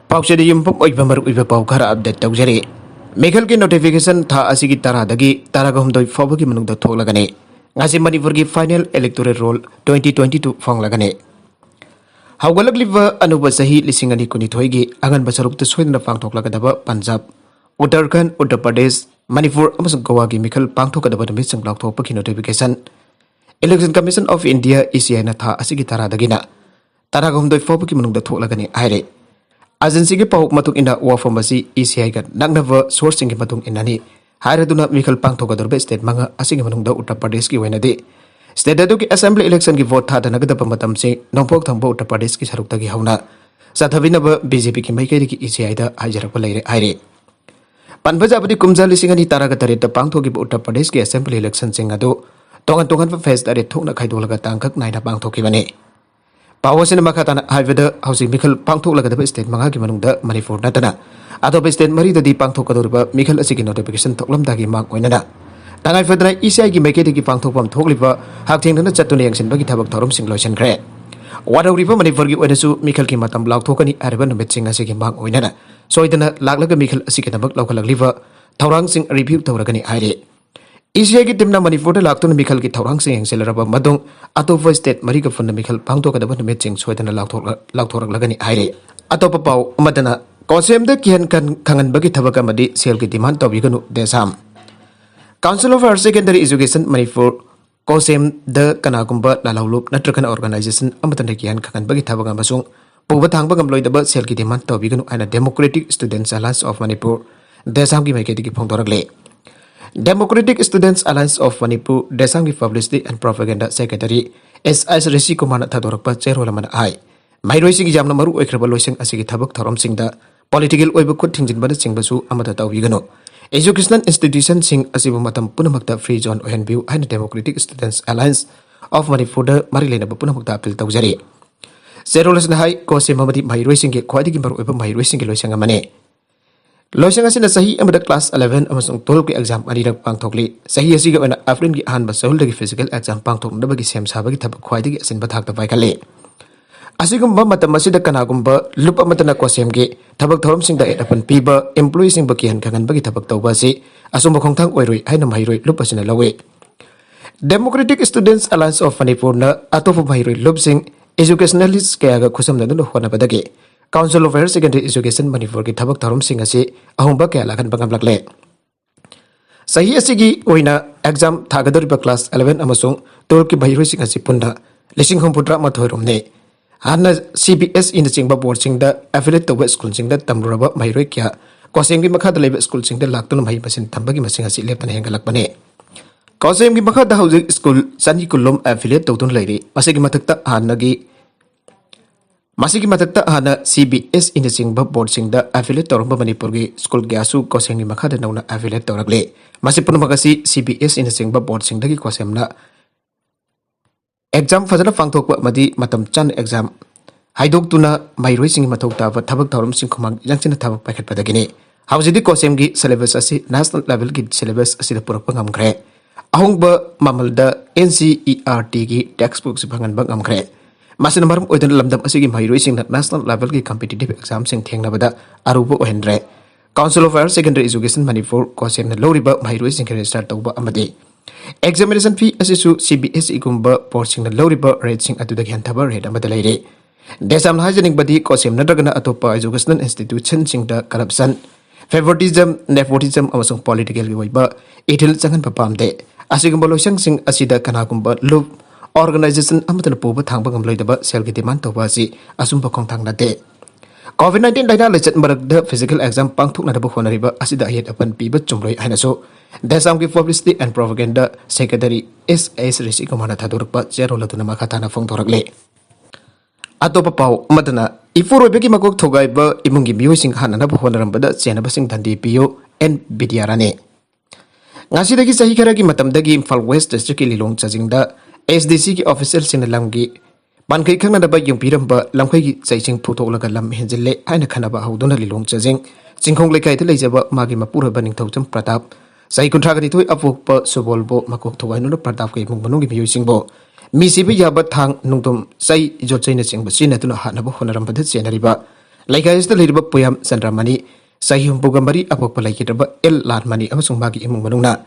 पाउचेद युम्फम ओइबा मरु ओइबा पाउ खरा अपडेट तौजरे मेखल के नोटिफिकेशन था असिगी तरादगी तरागहमदोइ फाउबगी मनुंगदा थोकलगने ngasi manipur gi final electoral roll 2022 fonglagane hawgalakliba anuba sahi lisingani kunithoi gi angan basaruk te soidna pangthoklagadaba punjab uttarakhand uttar pradesh manipur amasung goa gi mikhal pangthokadaba numi sanglak thokpaki notification election commission of india ECI na tha asigi taradagina taragahumdoi faubaki manungda thoklagane aire agency gi pahuk matung ina wafam asi ECI ga nagnava sourcing gi matung inani हायरदुना मिखल पांगथोगदरबे state मंगा असिंग मनुंगदा उत्तर प्रदेश की वैनदे state अदुगी assembly election की वोट थादनगदब मतम से नोंपोक थंबो उत्तर प्रदेश की सरुक्तगी हौना साथबिनब बीजेपी की मैकेरी की ECI दा हाइजरप लेरे आइरे पनबजाबदी कुमजा लिसिंगनी ताराग तरेत पांगथोगी उत्तर प्रदेश की असेंबली इलेक्शन सिंग अदु तोंगन तोंगन फेस दरे थोकना खाइदोलगा तांगक नाइना पांगथोकी बने पावसिन मखाताना हाइवेदा हौसि मिखल पांगथोकलगदब स्टेट मंगा की मनुंगदा मणिपुर नतना अतोप स्टेट मरीदी पांगथोकदोरबा मिखल असिगी नोटिफिकेशन थोकलमदागी मांग ओइनना तंगाई फदना ECI की मैकेदी पांगथोकपम थोकलिबा हाकथेंगना चतुन यंगसिनबगी थबक थौरमसिंग लोइसनख्रे वादौरिबा मणिपुर की ओइनसु मिखल की मतम लाउथोकनी आरबा नुमितसिंग असिगी मांग ओइनना सोइदना लागलगा मिखल असिगी नबक लौखलगलिबा थौरांगसिंग रिव्यू तौरगनी आइरे ECI की टीमना मणिपुर लाक्तुन मिखल की थौरांगसिंग यंगसिलरबा मदुंग अतोप स्टेट मरीगा फुन मिखल पांगथोकदबा नुमितसिंग सोइदना लाउथोरगलगनी आइरे अतोप पाउ मदना कोसेम द किहन खंगन बगी थबक अमदी सेल की डिमांड तौबिगनु DESAM council of higher secondary education Manipur कोसेम द कनागुंबा लालाउलुप नत्रकन ऑर्गेनाइजेशन अमतन किहन खंगन बगी थबक अमसुंग पुबा थांगबा गमलोइदबा सेल की डिमांड तौबिगनु आइना democratic students alliance of Manipur DESAM की मैकेदी की फोंदोरगले democratic students alliance of Manipur DESAM की publicity and propaganda secretary SIS Rishi Kumar थादोरकपा चेरोलमन आइ माइरोइसिंग जामना मरु ओइख्रबा लोइसिंग असिगी थबक थौरमसिंगदा पॉलिटिकल ओइब खुद थिंजिनबद चिंगबसु अमता तौबिगनो एजुकेशनल इंस्टीट्यूशन सिंग असिबु मतम पुनमक्ता फ्री जोन ओहनबिउ हाइन democratic students alliance of Manipur द मरि लेनब पुनमक्ता अपील तौजरी सेरोलसन हाई कोसेम अमदी माइरोइसिंग के ख्वाइदिगी मरु ओइब माइरोइसिंग के लोइसिंग अमने लोइसिंग असिना सही अमदा क्लास 11 अमसुंग 12 के एग्जाम अनिरक पांगथोकली सही असिगा ओना अफ्रिन की अहानबा सहुलदगी फिजिकल एग्जाम पांगथोकनबगी सेम साबगी थबक ख्वाइदिगी असिनबा थाकता पाइखले असिगुम्बा मतम असिदा कनागुम्बा लुप अमतना कोसेम के थबक थौरमसिंगदा एडपन पीबा एम्प्लॉयीसिंग बकिहन खंगनबगी थबक तौबा से असुम खोंथांग ओइरोइ हाइना माइरोइ लुप असिना लवे democratic students alliance of Manipur न अतोप माइरोइ लुपसिंग एजुकेशनलिस्ट कयागा खुसमनदुन होनबदगे council of higher secondary education Manipur की थबक थौरमसिंग असे अहुंबा कया लाखन बंगमलकले सही असिगी ओइना एग्जाम थागदरिबा क्लास 11 अमसुंग 12 की माइरोइसिंग असे पुन्ना लिसिंग हुंपुद्रा मथोइरोमने हाना CBS इन चिंगबा बोर्ड सिंग द एफिलिएट तब स्कूल सिंग द तमरुबा माइरोइ क्या कोसेम की मखा द लेब स्कूल सिंग द लाक्तुन माइ मसिन थंबगी मसिंग असी लेपन हेंगलकबने कोसेम की मखा द हाउजिंग स्कूल सनी कुलुम एफिलिएट तौतुन लेरि मसिगी मथक्ता हाना CBS इन चिंगबा बोर्ड सिंग द एफिलिएट तौरबा मणिपुर की स्कूल ग्यासु कोसेम की मखा द नौना एफिलिएट तौरगले मसिपुन मगसी CBS इन चिंगबा बोर्ड सिंग द की कोसेमना एग्जाम फजन पांगथोकपा मदी मतम चन एग्जाम हाइदोक्तुना माइरोइसिंग मथौताबा थबक थौरमसिंग खुमांग यंगसिन थबक पाइखटपदगिने हाउजिदी कोसेम की सिलेबस असि नेशनल लेवल की सिलेबस असि पुरकपा ngamkhre ahongba mamalda NCERT की टेक्स्ट बुक से फंगनबा ngamkhre मासिन मरम ओइदन लमदम असि की माइरोइसिंग नेशनल लेवल की कॉम्पिटिटिव एग्जाम सिंग थेंगनबदा अरुबो ओहेंद्रे council of higher secondary education Manipur कोसेम न लोरिबा माइरोइसिंग रजिस्टर तौबा अमदे एग्जामिनेशन फी असिसु CBSE गुम्बा पोर्सिंग लौरिबा रेटसिंग अदुदा घेंथबा रेट अमदा लेरे देसाम हाइजनिंग बदी कोसेम नद्रगना अतोपा एजुकेशनल इंस्टीट्यूशन सिंग द करप्शन फेवरिटिज्म नेपोटिज्म अमसुंग पॉलिटिकल वइबा इथिल चंगन पामदे असिगुम्बा लोइसंग सिंग असिदा कनागुम्बा लुप ऑर्गेनाइजेशन अमतन पोबा थांबा गमलोइदबा सेल की डिमांड तौबा असि असुम्बा खोंथांग नते COVID-19 लाइना लेचत मरद फिजिकल एग्जाम पांगथोकनदबा होनरिबा असिदा हेड अपन पीबा चुमरोइ हाइनासो देसाम की publicity and propaganda secretary SIS Rishi Kumar थादोरकपा चेरोलदुना मखाताना फोंदोरकले अतोप पाउ मदना इफुरोबे की मकोक थोगाइबा इमुंगी मियोइसिंग हाननब होनरंबदा चेनबसिंग धंदी पियो एन बिदियाराने ngasi सही खरा की मतमदगी इम्फाल वेस्ट डिस्ट्रिक्ट की लिलोंग चजिंगदा SDC की ऑफिसर सिंह लंगी पानखै खंगनदबा युंपीरंबा लंखै की चैचिंग फुथोकलगा लम हेंजिल्ले हाइना खनबा हौदुना लिलोंग चजिंग चिंखोंग लेखाइद लेजबा मागी मपुरबा निंगथौचम प्रताप सही कुंट्रागनिथोय अपोकपा सुबोलबो मकोक थोगाइनुना प्रताप के इमुंग मनुंगी मियोइसिंगबो मिसिबि याबा थांग नुंगदुम सही जोचैना चिंगबा सिनतुना हानबा होनरंबदा चेनरिबा Laikais the Liba Puyam Sandramani, Sayum Bugamari Apopa Laikitaba, El Latmani, Amasumaki Imunganuna.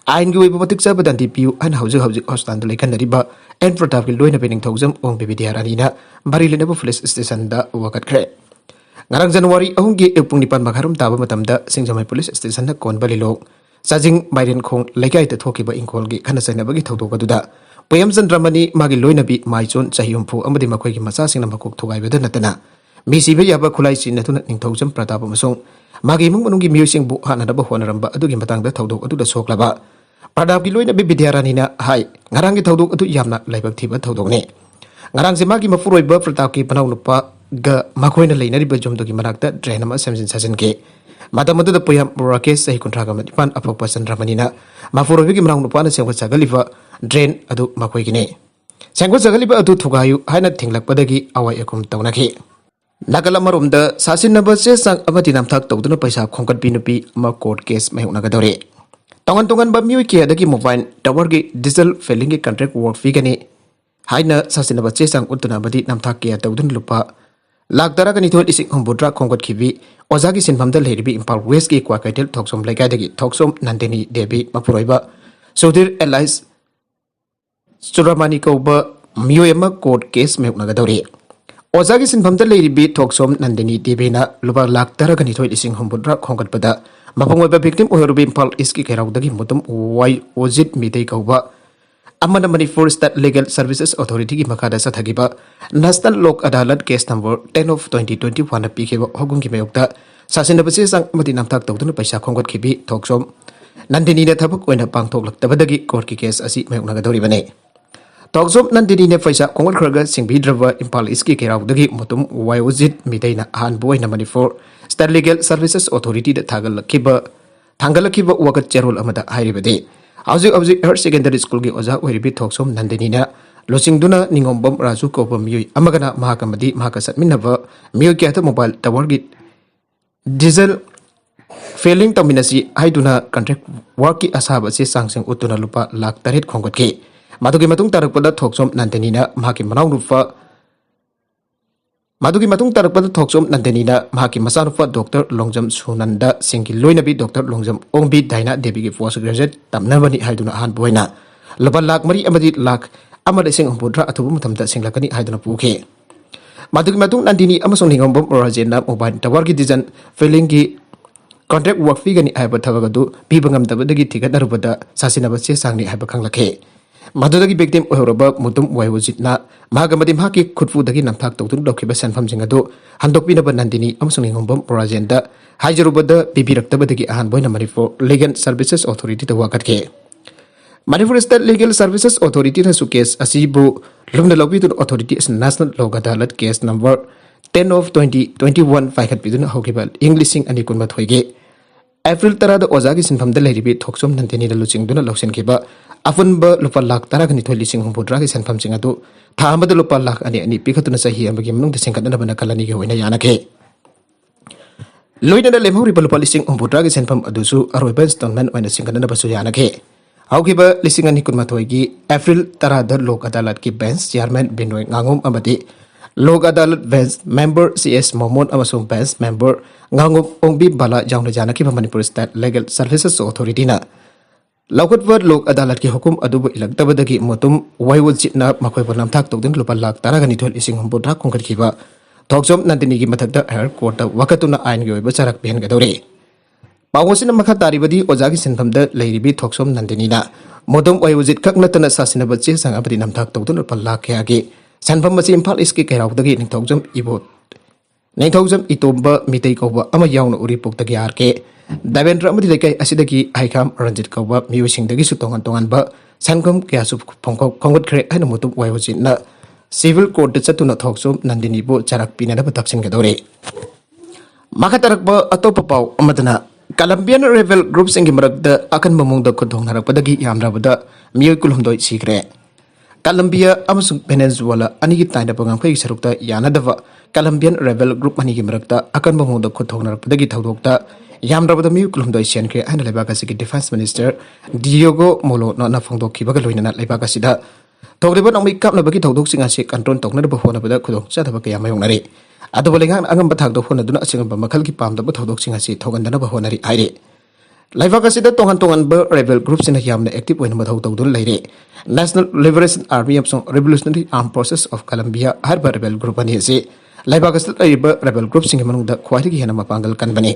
Ain Gui Botica but Antipu and House Hostan Lakanariba, and Protavil Luina Penning Tosum, on Bibidia Arena, Marilina Police Station, the Wakat Cre. Ngarang January, Ongi Punipan Makarum Taba Matamda, Singsamai Police Station, the Con Balilo. Sajing Biden Kong, Leite thokkhiba Inkolgi, Kanasanabagi Todogaduda. Puyam Sandramani, Magi Loinabi, Maison, Sayumpu, Amadi Makoki Masasing Makuk to Ivadanatana. Missy Yaba Kulai Natuna in Tosum Pratapamasong. Magi Mungi musing book Hanaba Honaramba, Adugimatang the Todo to the Soklaba. Pradabi Loinabi Bidiaranina, Hai, Narangi Todo to Yamna, Labatiba Todone. Narang Magi Mafuroi Burfrataki Panaupa, Ga Makoina Lane, Ribajum to Gimanakta, Drainama Samson Sazenke. Matamadu the Puyam Rakes, a contragam, Apo Person Ramanina, Mafurigi Mount upon a Sango Sagaliva, Drain Adu Makwigine. Sango Sagaliba Adu Tugayu, Hina Tingla Padagi, our Yakum Taunaki. Nagalamarum the Sasin number says Sang Amatinam Tak Toduna Pisa, Conquered Pinupi, Ma court case, Mayunagadore. Tongan Tongan Bamuki, the Kim of Wine, Tawargi, Diesel, Fellingi contract work figani. Hina Sasinaba Sang Utunabadi Namtaki at Todun Lupa. Lagdaragan ito ising Humbudra Conquered Kibi, Ozagi Sinfam the Lady Impal Westgate Quakatel Toxom Lagadagi, Toxom Nandini Debi, Mapuroiba, Sodir Elias Suramani Koba, Muyama court case Mayunagadore. Ozagi Sinfam the Lady B Toxom Nandini Debina, Luba Lagdaragan ito ising Humbudra Conquered Pada, Mapangweba victim or Bimpal Iski Keraudagi Mutum, why was it Mide Koba? Amana Manipur State Legal Services Authority Makada Sathagiba, National Lok Adalat case number 10 of 2021 PK Hogungi Mayokta, Sasinabasi Sang Matinam Tak Tokun Paisa Kongot Kibi, Toksom, Nandini Tabuk when a pang talk Tabadagi Korki case as it Mayunagadoribane. Toksom Nandini Faisa Kongot Kraga Sing Bidrava Impal Iski Keraudagi Mutum, why was it Midena Han Boy Namanipur State Legal Services Authority the Tagalakiba Wakat Gerald Amada Hiribade. Object her secondary school gi oza weribi thoksom Nandinina Losingduna Ningombom Razu Kopam Yui Amagana Mahakamadi Mahakasat Minava Miu Kiata Mobile Tower Git Diesel Failing Tominasi Haiduna contract worki Asabasi Sangsing Utuna Lupa Lak Tarit Kongoki Madugi Matung Tarapada Thoksom Nandinina Mahaki Manau Lufa Madugi Matung Tarapada Thoksom Nandinina Mahaki Masarufa Dr. Longjam Sunanda Singi Loinabi Dr. Longjam Ongbi Daina Debigi Force Graduate Tamnabani Haiduna Han Boina Laba Lak Mari Amadi Lak Amadising Budra Atubum Tamta Singlakani Haiduna Puke Madugi Matung Nandini Amazon Ningombom Rajena Mobile Tawargi Design Failingi Contract work figani Habatavagadu Pibangam Tabadagi Tiganarubada Sasinabasi Sangni Habakanglake Madudagi victim Oroba Mutum Wayuzitna Mahagamadim Haki Kutfudagi Namtak to Dokiba Sanfam Singado Handopina Banandini Amsung Hombom Rajenda Hajarubada Bibiraktabadagi Ahan Boina Manifo Legal Services Authority to Wakatke Manifo State Legal Services Authority has case Asibu Lumna Lobitun Authority is National Logadalat case number 10 of 2021 Fakat Bidun Hokibal Englishing and Ikunmatwege April Tarada Ozagi Sinfam the Lady Toxum Nantini Lucing Duna Loxen Kiba Afunba Lupa Lak Taragan to Lising Humbudragi Sanfam Singado, Tama the Lupa Lak and any Picatuna Sahi and Begimung the Sinkadana Kalanigo in a Yanake. Loida Lemuri Palupa Lising Humbudragi Sanfam Adusu, Arwebens Stoneman when the Sinkadana Basuyanake. However, Lising and Nikumatoigi, April Tarada Lok Adalat Ki Benz, Chairman Binoy Ngangum Amati, Lok Adalat Benz, member CS Momon Amasung Benz, member Ngangum Ongbi Bala Janaki Manipur State Legal Services Authority. Laukatwar Lok Adalat ki hukum adubu ilagtabadagi mutum waywud jitna makoy panam thak tokdin lupa lak taragani thol ising humbudra kongkat kiba thoksom nandini gi mathakda air court wakatuna ain gi oiba charak pen gadore pawosina makha taribadi ojagi sinfamda leiribi thoksom nandini na mutum waywud jit kak natana sasina bache sang abadi nam thak tokdin lupa lak kya gi sanfam machi imphal iski kairaudagi ning thoksom ibot ning thoksom itomba mitei koba ama yauna uri puktagi arke Davendra Madikai Asidaki Haikam Ranjit Kawa Musing the Gisutongan Tonganba Sangam Kiasu Kongot Cre and Motum Wayosina Civil Court Satuna Toxum Nandinibo Charak Pinana Tapsin Gadore Makatarakba Atopapau Amatana Colombian rebel groups in Gimarak the Akan Mamung the Kotong Harapadagi Yamravada Mukulumdoi Secret Colombia Amasung Venezuela Anigi Tina Pangai Sarukta Yanadava Colombian rebel group Manigimarakta Akan Mamung the Kotong Harapadagi Tadokta Yamrabada Mukulum Doishanke and Lebakasiki Defense Minister Diogo Molo not Nafondo Kibagaloina Lebakasida. Togriban on me cap Nabaki Todok Singasik and Don Tokna Bahona Kudo, Satabaka Mayonari. ꯑꯗꯨꯕꯨ ꯂꯩꯉꯥꯛꯅ ꯑꯉꯝꯕ ꯊꯥꯛꯇ ꯍꯣꯠꯅꯗꯨꯅ ꯑꯁꯤꯒꯨꯝꯕ ꯃꯈꯜꯒꯤ ꯄꯥꯝꯗꯕ ꯊꯧꯗꯣꯛꯁꯤꯡ ꯑꯁꯤ ꯊꯣꯛꯍꯟꯗꯅꯕ ꯍꯣꯠꯅꯔꯤ ꯍꯥꯏꯔꯤ ꯂꯩꯕꯥꯛ ꯑꯁꯤꯗ ꯇꯣꯉꯥꯟ ꯇꯣꯉꯥꯟꯕ ꯔꯦꯕꯦꯜ ꯒ꯭ꯔꯨꯞꯁꯤꯡꯅ ꯌꯥꯝꯅ ꯑꯦꯛꯇꯤꯚ ꯑꯣꯏꯅ ꯃꯊꯧ ꯇꯧꯗꯨꯅ ꯂꯩꯔꯤ ꯅꯦꯁꯅꯦꯜ ꯂꯤꯕꯔꯦꯁꯟ ꯑꯥꯔꯃꯤ ꯑꯃꯁꯨꯡ ꯔꯤꯚꯣꯂꯨꯁꯅꯔꯤ ꯑꯥꯔꯝ ꯐꯣꯔꯁꯦꯁ ꯑꯣꯐ ꯀꯂꯝꯕꯤꯌꯥ ꯍꯥꯏꯔꯤꯕ ꯔꯦꯕꯦꯜ ꯒ꯭ꯔꯨꯞ ꯑꯅꯤ ꯑꯁꯤ ꯂꯩꯕꯥꯛ ꯑꯁꯤꯗ ꯂꯩꯔꯤꯕ ꯔꯦꯕꯦꯜ ꯒ꯭ꯔꯨꯞꯁꯤꯡꯒꯤ ꯃꯅꯨꯡꯗ ꯈ꯭ꯋꯥꯏꯗꯒꯤ ꯍꯦꯟꯅ ꯃꯄꯥꯡꯒꯜ ꯀꯟꯕꯅꯤ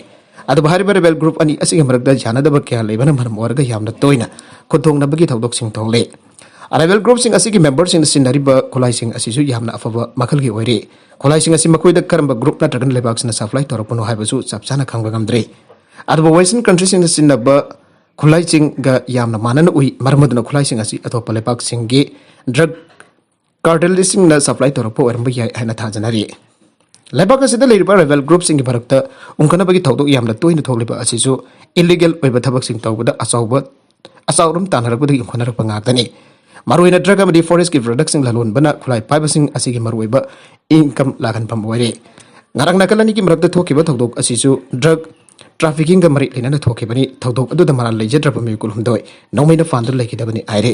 ꯑꯗꯨꯕꯨ ꯍꯥꯏꯔꯤꯕ ꯔꯦꯕꯦꯜ ꯒ꯭ꯔꯨꯞ ꯑꯅꯤ ꯑꯁꯤꯒꯤ ꯃꯔꯛꯇ ꯌꯥꯅꯗꯕ ꯀꯌꯥ ꯂꯩꯕꯅ ꯃꯔꯝ ꯑꯣꯏꯔꯒ ꯌꯥꯝꯅ ꯇꯣꯏꯅ ꯈꯨꯠꯊꯣꯛꯅꯕꯒꯤ ꯊꯧꯗꯣꯛꯁꯤꯡ ꯊꯣꯛꯂꯤ ꯔꯦꯕꯦꯜ ꯒ꯭ꯔꯨꯞꯁꯤꯡ ꯑꯁꯤꯒꯤ ꯃꯦꯝꯕꯔꯁꯤꯡꯅ ꯁꯤꯖꯤꯟꯅꯔꯤꯕ ꯈꯨꯠꯂꯥꯏꯁꯤꯡ ꯑꯁꯤꯁꯨ ꯌꯥꯝꯅ ꯑꯐꯕ ꯃꯈꯜꯒꯤ ꯑꯣꯏꯔꯤ ꯈꯨꯠꯂꯥꯏꯁꯤꯡ ꯑꯁꯤ ꯃꯈꯣꯏꯗ ꯀꯔꯝꯕ ꯒ꯭ꯔꯨꯞ ꯅꯠꯇ꯭ꯔꯒ ꯂꯩꯕꯥꯛꯁꯤꯡꯅ ꯁꯄ꯭ꯂꯥꯏ ꯇꯧꯔꯛꯄꯅꯣ ꯍꯥꯏꯕꯁꯨ ꯆꯞ ꯆꯥꯅ ꯈꯪꯕ ꯉꯝꯗ꯭ꯔꯤ ꯑꯗꯨꯕꯨ ꯋꯦꯁꯇꯔꯟ ꯀꯟꯇ꯭ꯔꯤꯁꯤꯡꯅ ꯁꯤꯖꯤꯟꯅꯕ ꯈꯨꯠꯂꯥꯏꯁꯤꯡꯒ ꯌꯥꯝꯅ ꯃꯥꯟꯅꯅ ꯎꯏ ꯃꯔꯝ ꯑꯗꯨꯅ ꯈꯨꯠꯂꯥꯏꯁꯤꯡ ꯑꯁꯤ ꯑꯇꯣꯞꯄ ꯂꯩꯕꯥꯛꯁꯤꯡꯒꯤ ꯗ꯭ꯔꯒ ꯀꯥꯔꯇꯦꯜꯁꯤꯡꯅ ꯁꯄ꯭ꯂꯥꯏ ꯇꯧꯔꯛꯄ ꯑꯣꯏꯔꯝꯕ ꯌꯥꯏ ꯍꯥꯏꯅ ꯊꯥꯖꯅꯔꯤ ꯂꯩꯕꯥꯛ ꯑꯁꯤꯗ ꯂꯩꯔꯤꯕ ꯔꯦꯕꯦꯜ ꯒ꯭ꯔꯨꯞꯁꯤꯡꯒꯤ ꯃꯔꯛꯇ ꯎꯪꯈꯠꯅꯕꯒꯤ ꯊꯧꯗꯣꯛ ꯌꯥꯝꯅ ꯇꯣꯏꯅ ꯊꯣꯛꯂꯤꯕ ꯑꯁꯤꯁꯨ ꯏꯂꯤꯒꯦꯜ ꯑꯣꯏꯕ ꯊꯕꯛꯁꯤꯡ ꯇꯧꯕꯗ ꯑꯆꯧꯔꯝ ꯇꯥꯟꯅꯔꯛꯄꯗꯒꯤ ꯎꯪꯈꯠꯅꯔꯛꯄ ꯉꯥꯛꯇꯅꯤ ꯃꯔꯨꯑꯣꯏꯅ ꯗ꯭ꯔꯒ ꯑꯃꯗꯤ ꯐꯣꯔꯦꯁꯀꯤ ꯄ꯭ꯔꯗꯛꯁꯤꯡ ꯂꯂꯣꯟꯕꯅ ꯈꯨꯠꯂꯥꯏ ꯄꯥꯏꯕꯁꯤꯡ ꯑꯁꯤꯒꯤ ꯃꯔꯨꯑꯣꯏꯕ ꯏꯟꯀꯝ ꯂꯥꯛꯍꯟꯐꯝ ꯑꯣꯏꯔꯤ ꯉꯔꯥꯡ ꯅꯥꯀꯜ ꯑꯅꯤꯒꯤ ꯃꯔꯛꯇ ꯊꯣꯛꯈꯤꯕ ꯊꯧꯗꯣꯛ ꯑꯁꯤꯁꯨ ꯗ꯭ꯔꯒ ꯇ꯭ꯔꯥꯐꯤꯀꯤꯡꯒ ꯃꯔꯤ ꯂꯩꯅꯅ ꯊꯣꯛꯈꯤꯕꯅꯤ ꯊꯧꯗꯣꯛ ꯑꯗꯨꯗ ꯃꯔꯥꯜ ꯂꯩꯖꯗ꯭ꯔꯕ ꯃꯤꯑꯣꯏ ꯀꯨꯟꯍꯨꯝꯗꯣꯏ ꯅꯣꯡꯃꯩꯅ ꯐꯥꯟꯗꯨꯅ ꯂꯩꯈꯤꯗꯕꯅꯤ ꯍꯥꯏꯔꯤ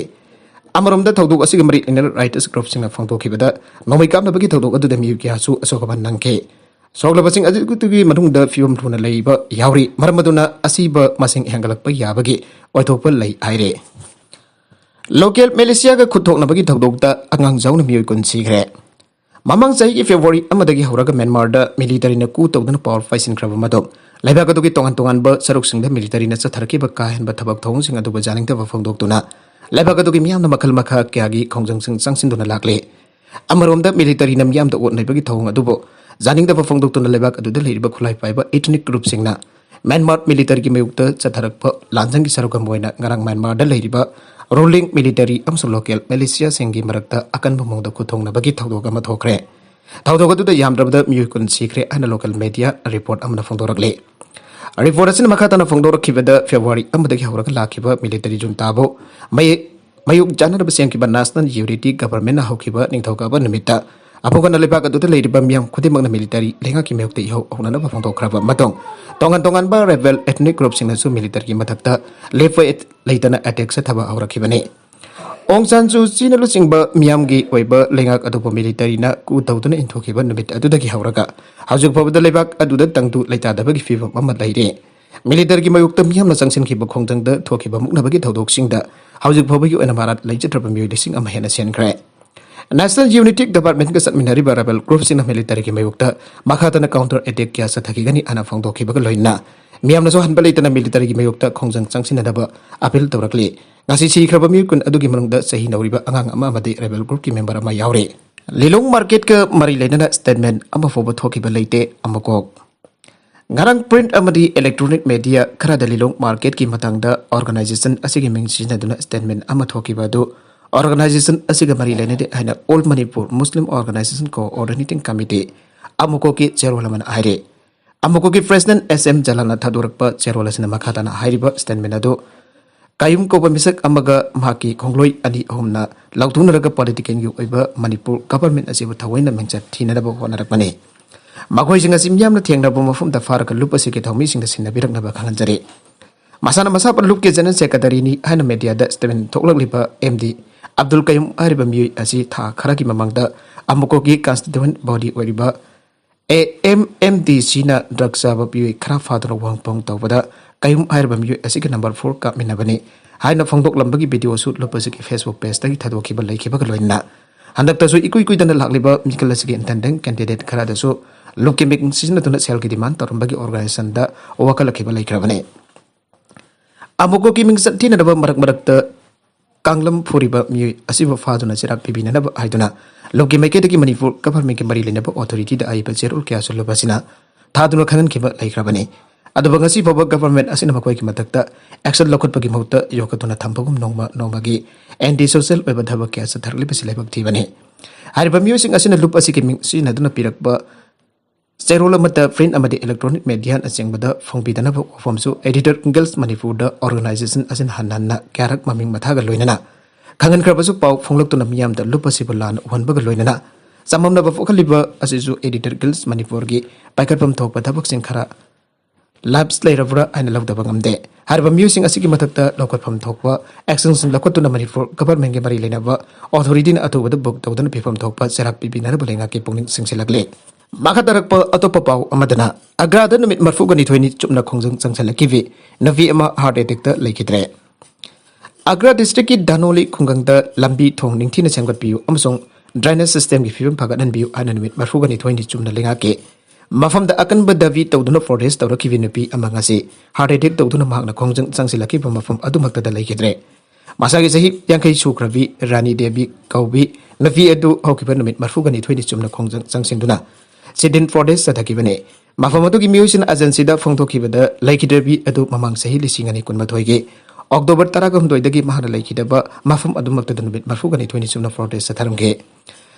ꯑꯃꯔꯣꯝꯗ ꯊꯧꯗꯣꯛ ꯑꯁꯤꯒ ꯃꯔꯤ ꯂꯩꯅꯅ ꯔꯥꯏꯇꯔꯁ ꯒ꯭ꯔꯨꯞꯁꯤꯡꯅ ꯐꯣꯡꯗꯣꯛꯈꯤꯕꯗ ꯅꯣꯡꯃꯩ ꯀꯥꯞꯅꯕꯒꯤ ꯊꯧꯗꯣꯛ ꯑꯗꯨꯗ ꯃꯤꯑꯣꯏ ꯀꯌꯥꯁꯨ ꯑꯁꯣꯛ ꯑꯄꯟ ꯅꯪꯈꯤ ꯁꯣꯛꯂꯕꯁꯤꯡ ꯑꯗꯨꯒꯤ ꯃꯅꯨꯡꯗ ꯐꯤꯕꯝ ꯊꯨꯅ ꯂꯩꯕ ꯌꯥꯎꯔꯤ ꯃꯔꯝ ꯑꯗꯨꯅ ꯑꯁꯤꯕ ꯃꯁꯤꯡ ꯍꯦꯟꯒꯠꯂꯛꯄ ꯌꯥꯕꯒꯤ ꯑꯣꯏꯊꯣꯛꯄ ꯂꯩ ꯍꯥꯏꯔꯤ ꯂꯣꯀꯦꯜ ꯃꯤꯂꯤꯁꯤꯌꯥꯒ ꯈꯨꯠꯊꯣꯛꯅꯕꯒꯤ ꯊꯧꯗꯣꯛꯇ ꯑꯉꯥꯡ ꯌꯥꯎꯅ ꯃꯤꯑꯣꯏ ꯀꯨꯟ ꯁꯤꯈ꯭ꯔꯦ ꯃꯃꯥꯡ ꯆꯍꯤꯒꯤ ꯐꯦꯕ꯭ꯔꯨꯋꯥꯔꯤ ꯑꯃꯗꯒꯤ ꯍꯧꯔꯒ ꯃ꯭ꯌꯥꯟꯃꯥꯔꯗ ꯃꯤꯂꯤꯇꯔꯤꯅ ꯀꯨ ꯇꯧꯗꯨꯅ ꯄꯥꯋꯔ ꯄꯥꯏꯁꯤꯟꯈ꯭ꯔꯕ ꯃꯇꯨꯡ ꯂꯩꯕꯥꯛ ꯑꯗꯨꯒꯤ ꯇꯣꯉꯥꯟ ꯇꯣꯉꯥꯟꯕ ꯁꯔꯨꯛꯁꯤꯡꯗ ꯃꯤꯂꯤꯇꯔꯤꯅ ꯆꯠꯊꯔꯛꯈꯤꯕ ꯀꯥ ꯍꯦꯟꯕ ꯊꯕꯛ ꯊꯧꯑꯣꯡꯁꯤꯡ ꯑꯗꯨꯕꯨ ꯌꯥꯅꯤꯡꯗꯕ ꯐꯣꯡꯗꯣꯛꯇꯨꯅ ꯂꯩꯕꯥꯛ ꯑꯗꯨꯒꯤ ꯃꯤꯌꯥꯝꯅ ꯃꯈꯜ ꯃꯈꯥ ꯀꯌꯥꯒꯤ ꯈꯣꯡꯖꯪꯁꯤꯡ ꯆꯪꯁꯤꯟꯗꯨꯅ ꯂꯥꯛꯂꯤ ꯑꯃꯔꯣꯝꯗ ꯃꯤꯂꯤꯇꯔꯤꯅ ꯃꯤꯌꯥꯝꯗ ꯑꯣꯠ ꯅꯩꯕꯒꯤ ꯊꯧꯑꯣꯡ ꯑꯗꯨꯕꯨ ꯌꯥꯅꯤꯡꯗꯕ ꯐꯣꯡꯗꯣꯛꯇꯨꯅ ꯂꯩꯕꯥꯛ ꯑꯗꯨꯗ ꯂꯩꯔꯤꯕ ꯈꯨꯠꯂꯥꯏ ꯄꯥꯏꯕ ꯏꯊꯅꯤꯛ ꯒ꯭ꯔꯨꯞꯁꯤꯡꯅ ꯃ꯭ꯌꯥꯟꯃꯥꯔ ꯃꯤꯂꯤꯇꯔꯤꯒꯤ ꯃꯥꯌꯣꯛꯇ ꯆꯠꯊꯔꯛꯄ ꯂꯥꯟꯖꯪꯒꯤ ꯁꯔꯨꯛ ꯑꯃ ꯑꯣꯏꯅ ꯉꯔꯥꯡ ꯃ꯭ꯌꯥꯟꯃꯥꯔꯗ ꯂꯩꯔꯤꯕ ꯔꯨꯂꯤꯡ ꯃꯤꯂꯤꯇꯔꯤ ꯑꯃꯁꯨꯡ ꯂꯣꯀꯦꯜ ꯃꯤꯂꯤꯁꯤꯌꯥꯁꯤꯡꯒꯤ ꯃꯔꯛꯇ ꯑꯀꯟꯕ ꯃꯑꯣꯡꯗ ꯈꯨꯠꯊꯣꯛꯅꯕꯒꯤ ꯊꯧꯗꯣꯛ ꯑꯃ ꯊꯣꯛꯈ꯭ꯔꯦ ꯊꯧꯗꯣꯛ ꯑꯗꯨꯗ ꯌꯥꯝꯗ꯭ꯔꯕꯗ ꯃꯤꯑꯣꯏ ꯀꯨꯟ ꯁꯤꯈ꯭ꯔꯦ ꯍꯥꯏꯅ ꯂꯣꯀꯦꯜ ꯃꯦꯗꯤꯌꯥ ꯔꯤꯄꯣꯔꯠ ꯑꯃꯅ ꯐꯣꯡꯗꯣꯔꯛꯂꯤ ꯔꯤꯄꯣꯔꯠ ꯑꯁꯤꯅ ꯃꯈꯥ ꯇꯥꯅ ꯐꯣꯡꯗꯣꯔꯛꯈꯤꯕꯗ ꯐꯦꯕ꯭ꯔꯨꯋꯥꯔꯤ ꯑꯃꯗꯒꯤ ꯍꯧꯔꯒ ꯂꯥꯛꯈꯤꯕ ꯃꯤꯂꯤꯇꯔꯤ ꯖꯨꯟꯇꯥꯕꯨ ꯃꯌꯣꯛ ꯆꯥꯅꯅꯕ ꯁꯦꯝꯈꯤꯕ ꯅꯦꯁꯅꯦꯜ ꯌꯨꯅꯤꯇꯤ ꯒꯕꯔꯟꯃꯦꯟꯠꯅ ꯍꯧꯈꯤꯕ ꯅꯤꯡꯊꯧꯀꯥꯕ ꯅꯨꯃꯤꯠꯇ ꯑꯐꯧꯒꯅ ꯂꯩꯕꯥꯛ ꯑꯗꯨꯗ ꯂꯩꯔꯤꯕ ꯃꯤꯌꯥꯝ ꯈꯨꯗꯤꯡꯃꯛꯅ ꯃꯤꯂꯤꯇꯔꯤ ꯂꯩꯉꯥꯛꯀꯤ ꯃꯥꯌꯣꯛꯇ ꯏꯍꯧ ꯍꯧꯅꯅꯕ ꯐꯣꯡꯗꯣꯛꯈ꯭ꯔꯕ ꯃꯇꯨꯡ ꯇꯣꯉꯥꯟ ꯇꯣꯉꯥꯟꯕ ꯔꯦꯕꯦꯜ ꯑꯦꯊꯅꯤꯛ ꯒ꯭ꯔꯨꯞꯁꯤꯡꯅꯁꯨ ꯃꯤꯂꯤꯇꯔꯤꯒꯤ ꯃꯊꯛꯇ ꯂꯦꯞꯄ ꯂꯩꯇꯅ ꯑꯦꯇꯦꯛ ꯆꯠꯊꯕ ꯍꯧꯔꯛꯈꯤꯕꯅꯤ ꯑꯣꯡ ꯁꯥꯟ ꯁꯨ ꯆꯤꯅ ꯂꯨꯆꯤꯡꯕ ꯃꯤꯌꯥꯝꯒꯤ ꯑꯣꯏꯕ ꯂꯩꯉꯥꯛ ꯑꯗꯨꯕꯨ ꯃꯤꯂꯤꯇꯔꯤꯅ ꯀꯨ ꯇꯧꯗꯨꯅ ꯏꯟꯊꯣꯛꯈꯤꯕ ꯅꯨꯃꯤꯠ ꯑꯗꯨꯗꯒꯤ ꯍꯧꯔꯒ ꯍꯧꯖꯤꯛ ꯐꯥꯎꯕꯗ ꯂꯩꯕꯥꯛ ꯑꯗꯨꯗ ꯇꯪꯗꯨ ꯂꯩꯇꯥꯗꯕꯒꯤ ꯐꯤꯚꯝ ꯑꯃ ꯂꯩꯔꯤ ꯃꯤꯂꯤꯇꯔꯤꯒꯤ ꯃꯥꯌꯣꯛꯇ ꯃꯤꯌꯥꯝꯅ ꯆꯪꯁꯤꯟꯈꯤꯕ ꯈꯣꯡꯖꯪꯗ ꯊꯣꯛꯈꯤꯕ ꯃꯨꯛꯅꯕꯒꯤ ꯊꯧꯗꯣꯛꯁꯤꯡꯗ ꯍꯧꯖꯤꯛ ꯐꯥꯎꯕꯒꯤ ꯑꯣꯏꯅ ꯃꯔꯥꯜ ꯂꯩꯖꯗ꯭ꯔꯕ ꯃꯤꯑꯣꯏ ꯂꯤꯁꯤꯡ ꯑꯃ ꯍꯦꯟꯅ ꯁꯤꯟꯈ꯭ꯔꯦ ꯅꯦꯁꯅꯦꯜ ꯌꯨꯅꯤꯇꯤ ꯒꯕꯔꯟꯃꯦꯟꯠꯒ ꯆꯠꯃꯤꯟꯅꯔꯤꯕ ꯔꯦꯕꯦꯜ ꯒ꯭ꯔꯨꯞꯁꯤꯡꯅ ꯃꯤꯂꯤꯇꯔꯤꯒꯤ ꯃꯥꯌꯣꯛꯇ ꯃꯈꯥ ꯇꯥꯅ ꯀꯥꯎꯟꯇꯔ ꯑꯦꯇꯦꯛ ꯀꯌꯥ ꯆꯠꯊꯈꯤꯒꯅꯤ ꯍꯥꯏꯅ ꯐꯣꯡꯗꯣꯛꯈꯤꯕꯒ ꯂꯣꯏꯅꯅ ꯃꯤꯌꯥꯝꯅꯁꯨ ꯍꯟꯕ ꯂꯩꯇꯅ ꯃꯤꯂꯤꯇꯔꯤꯒꯤ ꯃꯥꯌꯣꯛꯇ ꯈꯣꯡꯖꯪ ꯆꯪꯁꯤꯟꯅꯗꯕ ꯑꯄꯤꯜ ꯇꯧꯔꯛꯂꯤ ꯉꯁꯤ ꯁꯤꯈ꯭ꯔꯕ ꯃꯤꯑꯣꯏ ꯀꯨꯟ ꯑꯗꯨꯒꯤ ꯃꯅꯨꯡꯗ ꯆꯍꯤ ꯅꯧꯔꯤꯕ ꯑꯉꯥꯡ ꯑꯃ ꯑꯃꯗꯤ ꯔꯦꯕꯦꯜ ꯒ꯭ꯔꯨꯞꯀꯤ ꯃꯦꯝꯕꯔ ꯑꯃ ꯌꯥꯎꯔꯤ ꯂꯤꯂꯣꯡ ꯃꯥꯔꯀꯦꯠꯀ ꯃꯔꯤ ꯂꯩꯅꯅ ꯁ꯭ꯇꯦꯠꯃꯦꯟꯠ ꯑꯃ ꯐꯥꯎꯕ ꯊꯣꯛꯈꯤꯕ ꯂꯩꯇꯦ ꯑꯃꯀꯣꯛ ngarang print amadi electronic media khara Lilong Market ki matangda organization asigi ming sinaduna statement ama thokiba du organization asiga mari lenede haina All Manipur Muslim Organization Coordinating Committee AMMOCOC ki chairwoman haire AMMOCOC ki president SM Jalana Thadurakpa chairwoman makhatana hairiba statement adu kayum ko misak amaga maki khongloi ani homna lautunaraga political yu oiba Manipur government asibu thawaina mengchat thinaraba honarakmani makhoi singa simyamna thengnaba mafumda faraka lup asiki thawmi singda sinnabiraknaba khanganjari masana masa par lup ke general secretary ni haina media da statement thoklakliba MD Abdul Qayyum ariba mi asi tha kharaki mamangda AMMOCOC ki constituent body oriba AMMDC na drug saba pi khara fadra wangpong tawbada Qayyum ariba mi asiki number 4 ka minabani haina phongdok lambagi video shoot lup asiki Facebook page tagi thadokhiba laikhiba loina handak tasu ikui dana lakliba mikal asiki intending candidate khara dasu Luki making season to not sell demand or bagi organization da wakala kibala krabane. AMMOCOC ki ming satina da marak the Kanglam Puriba mu asiva faduna serak pibina haiduna. Luki make the Manipur government marilina authority the Aipel Zerul Castle Basina. Taduna Kanan kiba like Rabane. Adabangasi for government asinamakoi matakta, Axel Lokot Pagimota, Yokatuna Tampagum Nomagi, and the social web Tabaka at Harlipus Lebak Tivane. I remember using as in a loop as sin aduna pirakba. Serula mata friend amadi electronic media asing fongbidana formsu editor Girls Manipur da organization asin hananna karak maming mathaga loinana kangan krabasu pau fonglok tuna miyam da lupasibulan wanbaga loinana samamna ba fokhaliba asisu editor Girls Manipur gi paikatpam thokpa thabak sing khara labs leirabra aina lawdaba ngamde harba musing asigi mathakta lokotpham thokpa actions lokotuna Manipur government ge mari leinaba authority na atubada bok tawdana pifam thokpa serak pibinara bulenga ke pungning singsilakle Maka tarakpa atopa pau amadana agrada numit marfuga ni thoini chupna khongjang changsalaki navi ama heart attack ta laikidre. Agra district ki Danoli khungang da lambi thong ningthina sengkat piu amasong drainage system ki fibam phagat biu ana numit marfuga ni thoini chupna lenga ke mafam da akan badavi tawduna forest tawra ki vinapi amanga se heart attack tawduna mahna khongjang changsilaki ba mafam adumakta da laikidre. Masagi sahi yangkai sukravi Rani Devi kaubi navi adu hokiba numit marfuga ni thoini chupna khongjang changsinduna Sidin Forest Satakibane. Mafamatu Musin Agency da Fongtokibada, Lake Derby, Adu Mamang Sahili Singani Kunmatoige. October Taragam Doidagi Mahana Lake Daba, Mafam Adumak the Nubit Marfugani 27 Forest Sataramge.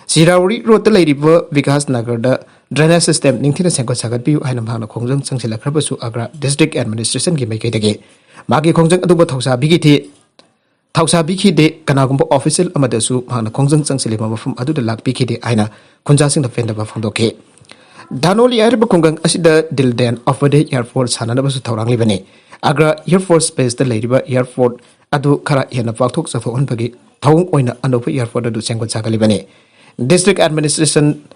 Sirauri wrote the Lady Vikas Nagarda, drainage system, Nintina Sanko Sagapi, Hanamana Kongjang, Sangsila Krabasu Agra, District Administration Gimakage. Magi Kongjang Aduba Tausa Bigiti. Tausa Biki de Kanagumbo official Amadasu, Hana Kongjang Sangsilima from Adu the Lak Biki de Aina, Kunjasing the Fender Fondoke. Danoli Arab Kungang Asida Dildan of the Air Force Hananabasu Taurang Livane. Agra Air Force Space the Lady Air Fort Adu Kara Yana Faktok of Onpagi, Tong Oina Anopa Air Fort Adu Sanko Sakalibane. District Administration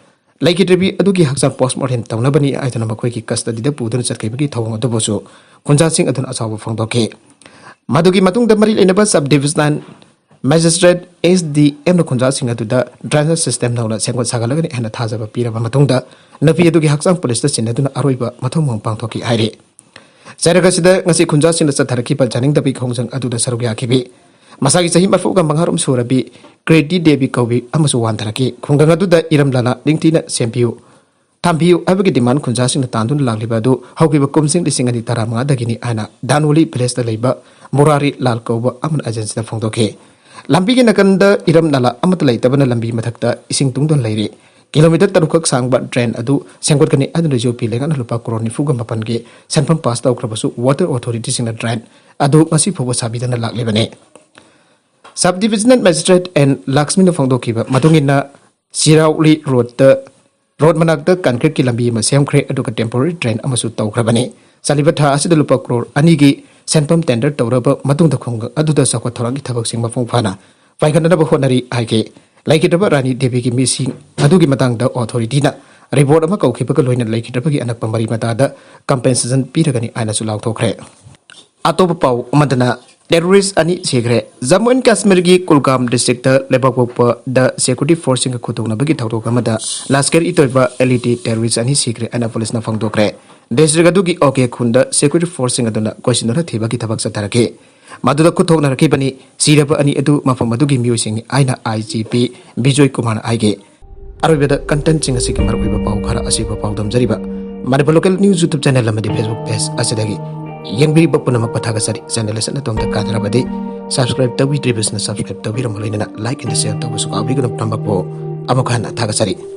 Like it be Aduki Haxan Postmortem Taunabani Itanamakwiki custody the Pudan Sakabiki Tong Adoboso, Kunjasing Adon Asawa Fondoke. Madugi Matung the Maril in a subdivision Magistrate is the end of Kunjasing to the drainage system now that Sanko Sagalagani and a Tazaba Pira Matunda. Navi Duki Haxan Police Station Aduna Aruba, Matomong Pangtoki Ire. Saragasida, Nasi Kunjas in the Satarakipa, Janing the Big Hongsan Adu the Sarugiakibi. Masagi Sahima Fuga Mangarum Surabi, Great D. Debi Kobi, Amasu Wantaraki, Kungangadu the Iramlana, Linktina, Sempiu. Tampiu, Abagi demand Kunjas in the Tandun Laglibadu, Hokiba Kumsing the Singani Tarama, the Guinea Ana, Danuli, Place the Labor, Murari, Lalkoba, Aman Agents the Fondoke. Lambi Nakanda, Iram Nala, Amatalai, Tabana Lambi Matakta, Ising Tungdon Lady. Kilometer Tarukak sang but drain adu Sankotani and the Jopi and Lupa Coroni Fuga Mapange, Sanpam Pasta Krabasu, water authorities in the drain, Adu Masipo was Sabitan Lak Libane. Subdivisional Magistrate and Laxmin of Fondokiba, Matungina, Sirauli wrote the road manakta concrete Kilambi, Masam create a temporary drain Amasu Taukrabane, Salivata Acid Lupa Cror, Anigi, Sanpam tender Tauraba, Matung the Konga, Adu the Sakotoraki Tabaxing Mafana, 500 Honari Ike. Like it about Rani Devi missing Adugi Matang the authority na report of Mako Kipakaloin and Lake Tapaki and a Pamari Matada compensation Piragani Anasulau Tokre. Atopau Madana terrorist Ani Segre Zamuan Kasmirgi Kulkam district Lebakopa the security forcing a Kutuna Bagi Tautokamada Lasker Itova elite terrorist Ani Secret and a police na Fangdokre. Desregadugi Oke Kunda security forcing Aduna Questionora Tibaki Tabak Satarake. Maduda Kutok Narakibani, Sirapa Ani Edu Mafamadugi musing Aina IGP, Bijoy Kumana Ige. Arabida content sing a Sikimar Wiba Paukara Asipa Paudam Zariba. Maripa local news YouTube channel Lamadi Facebook page Asadagi. Young Biri Bapunama Patagasari, Sandaless and Atom the Katarabadi. Subscribe to we business, subscribe to Viramolina, like and share to Suka Bigan of Tambapo, Amokana Tagasari.